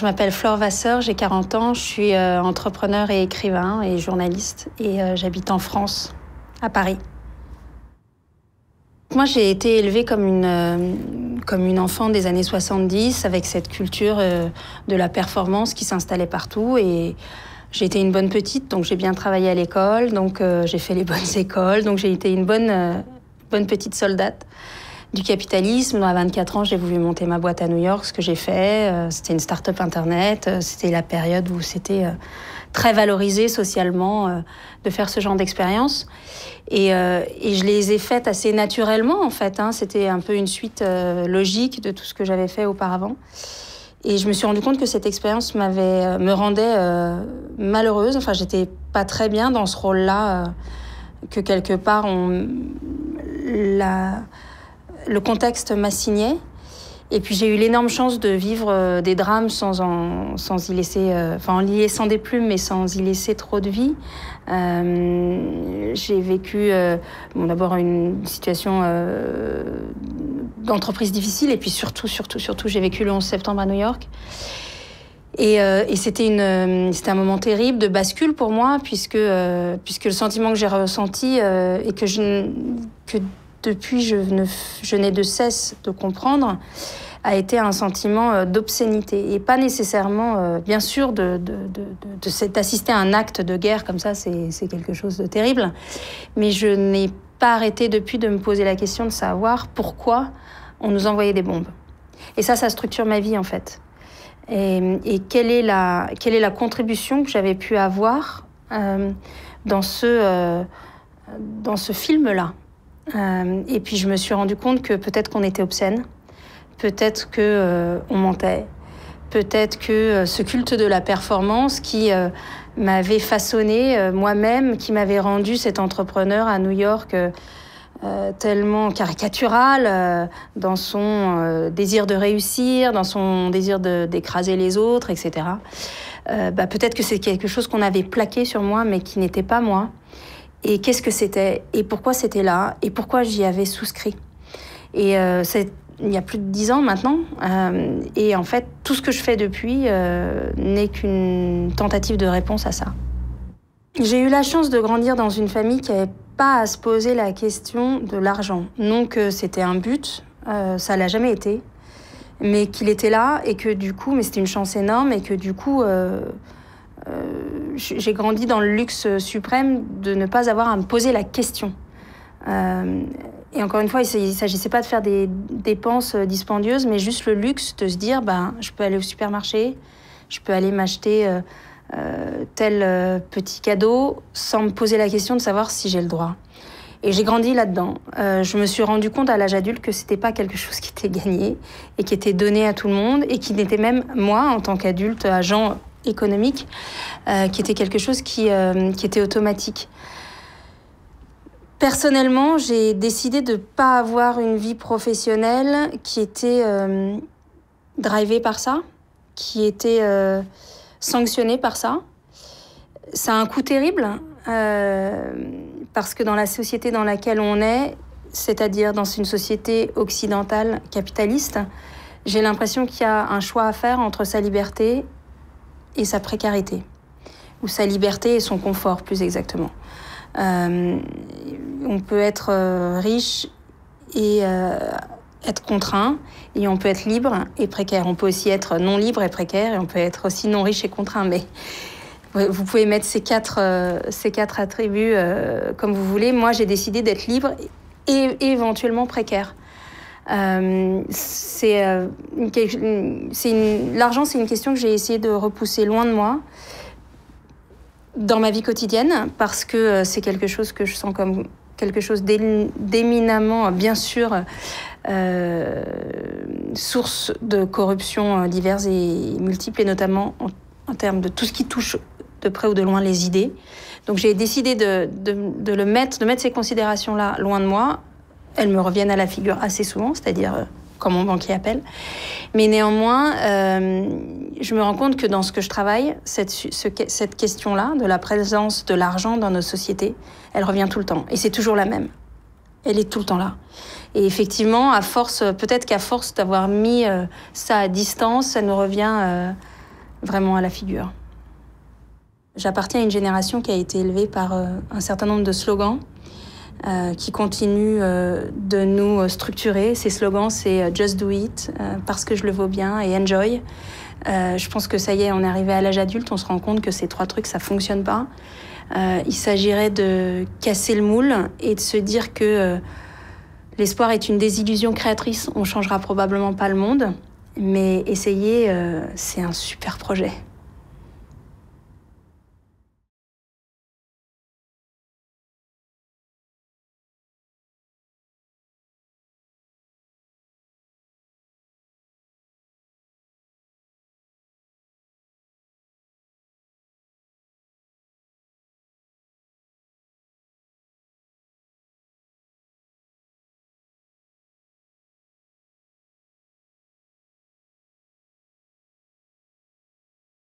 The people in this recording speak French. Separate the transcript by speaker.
Speaker 1: je m'appelle Flore Vasseur, j'ai 40 ans, je suis entrepreneur et écrivain et journaliste et j'habite en France, à Paris. Moi, j'ai été élevée comme une enfant des années 70 avec cette culture de la performance qui s'installait partout et j'ai été une bonne petite, donc j'ai bien travaillé à l'école, donc j'ai fait les bonnes écoles, donc j'ai été une bonne petite soldate du capitalisme. À 24 ans, j'ai voulu monter ma boîte à New York, ce que j'ai fait. C'était une start-up Internet. C'était la période où c'était très valorisé socialement de faire ce genre d'expérience. Et je les ai faites assez naturellement, en fait. C'était un peu une suite logique de tout ce que j'avais fait auparavant. Et je me suis rendu compte que cette expérience me rendait malheureuse. Enfin, j'étais pas très bien dans ce rôle-là, que quelque part, le contexte m'assignait. Et puis j'ai eu l'énorme chance de vivre des drames sans y laisser, en y laissant des plumes, mais sans y laisser trop de vie. J'ai vécu d'abord une situation d'entreprise difficile, et puis surtout, j'ai vécu le 11 septembre à New York. Et c'était un moment terrible de bascule pour moi, puisque le sentiment que j'ai ressenti et que depuis je n'ai de cesse de comprendre, a été un sentiment d'obscénité. Et pas nécessairement, bien sûr, d'assister à un acte de guerre comme ça, c'est quelque chose de terrible. Mais je n'ai pas arrêté depuis de me poser la question de savoir pourquoi on nous envoyait des bombes. Et ça structure ma vie, en fait. Et quelle est la contribution que j'avais pu avoir dans ce film-là. Et puis je me suis rendu compte que peut-être qu'on était obscène, peut-être qu'on mentait, peut-être que ce culte de la performance qui m'avait façonné moi-même, qui m'avait rendu cet entrepreneur à New York tellement caricatural dans son désir de réussir, dans son désir d'écraser les autres, etc. Peut-être que c'est quelque chose qu'on avait plaqué sur moi, mais qui n'était pas moi. Et qu'est-ce que c'était? Et pourquoi c'était là? Et pourquoi j'y avais souscrit? Et il y a plus de 10 ans maintenant. Et en fait, tout ce que je fais depuis n'est qu'une tentative de réponse à ça. J'ai eu la chance de grandir dans une famille qui n'avait pas à se poser la question de l'argent. Non que c'était un but, ça l'a jamais été, mais qu'il était là et que du coup, mais c'était une chance énorme et que du coup... j'ai grandi dans le luxe suprême de ne pas avoir à me poser la question. Et encore une fois, il ne s'agissait pas de faire des dépenses dispendieuses, mais juste le luxe de se dire, je peux aller au supermarché, je peux aller m'acheter tel petit cadeau sans me poser la question de savoir si j'ai le droit. Et j'ai grandi là-dedans. Je me suis rendu compte à l'âge adulte que c'était pas quelque chose qui était gagné et qui était donné à tout le monde et qui n'était même, moi, en tant qu'adulte, agent économique, qui était quelque chose qui était automatique. Personnellement, j'ai décidé de ne pas avoir une vie professionnelle qui était drivée par ça, qui était sanctionnée par ça. Ça a un coût terrible, parce que dans la société dans laquelle on est, c'est-à-dire dans une société occidentale capitaliste, j'ai l'impression qu'il y a un choix à faire entre sa liberté et sa précarité, ou sa liberté et son confort, plus exactement. On peut être riche et être contraint, et on peut être libre et précaire. On peut aussi être non libre et précaire, et on peut être aussi non riche et contraint. Mais vous pouvez mettre ces quatre attributs comme vous voulez. Moi, j'ai décidé d'être libre et éventuellement précaire. L'argent, c'est une question que j'ai essayé de repousser loin de moi dans ma vie quotidienne, parce que c'est quelque chose que je sens comme quelque chose d'éminemment, bien sûr, source de corruption diverses et multiples, et notamment en termes de tout ce qui touche de près ou de loin les idées. Donc j'ai décidé de mettre ces considérations-là loin de moi. Elles me reviennent à la figure assez souvent, c'est-à-dire quand mon banquier appelle. Mais néanmoins, je me rends compte que dans ce que je travaille, cette question-là, de la présence de l'argent dans nos sociétés, elle revient tout le temps. Et c'est toujours la même. Elle est tout le temps là. Et effectivement, peut-être qu'à force d'avoir mis ça à distance, ça nous revient vraiment à la figure. J'appartiens à une génération qui a été élevée par un certain nombre de slogans qui continuent de nous structurer. Ces slogans, c'est « Just do it »,« Parce que je le vaux bien » et « Enjoy ». Je pense que ça y est, on est arrivé à l'âge adulte, on se rend compte que ces 3 trucs, ça fonctionne pas. Il s'agirait de casser le moule et de se dire que l'espoir est une désillusion créatrice. On changera probablement pas le monde, mais essayer, c'est un super projet.